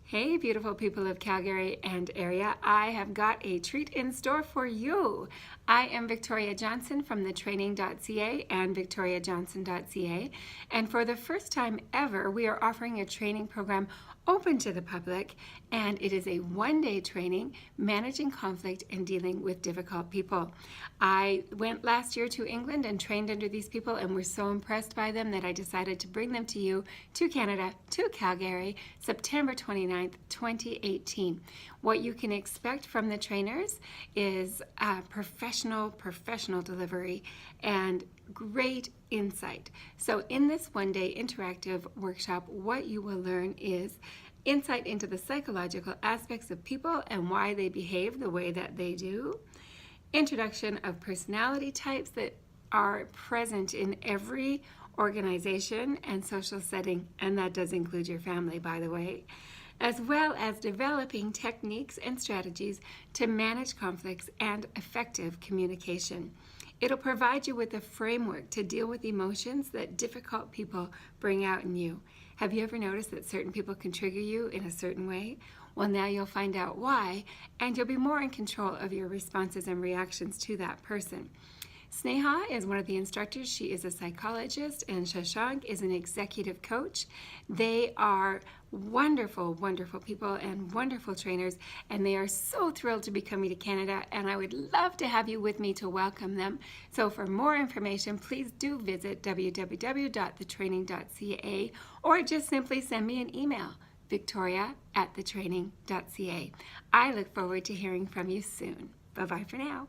Hey, beautiful people of Calgary and area. I have got a treat in store for you. I am Victoria Johnson from thetraining.ca and victoriajohnson.ca. And for the first time ever, we are offering a training program open to the public, and it is a one-day training managing conflict and dealing with difficult people. I went last year to England and trained under these people and was so impressed by them that I decided to bring them to you, to Canada, to Calgary, September 29th, 2018. What you can expect from the trainers is professional delivery and great insight. So in this one-day interactive workshop, what you will learn is insight into the psychological aspects of people and why they behave the way that they do, introduction of personality types that are present in every organization and social setting, and that does include your family, by the way, as well as developing techniques and strategies to manage conflicts and effective communication. It'll provide you with a framework to deal with emotions that difficult people bring out in you. Have you ever noticed that certain people can trigger you in a certain way? Well, now you'll find out why, and you'll be more in control of your responses and reactions to that person. Sneha is one of the instructors. She is a psychologist, and Shashank is an executive coach. They are wonderful, wonderful people and wonderful trainers, and they are so thrilled to be coming to Canada, and I would love to have you with me to welcome them. So for more information, please do visit www.thetraining.ca or just simply send me an email, victoria@thetraining.ca. I look forward to hearing from you soon. Bye-bye for now.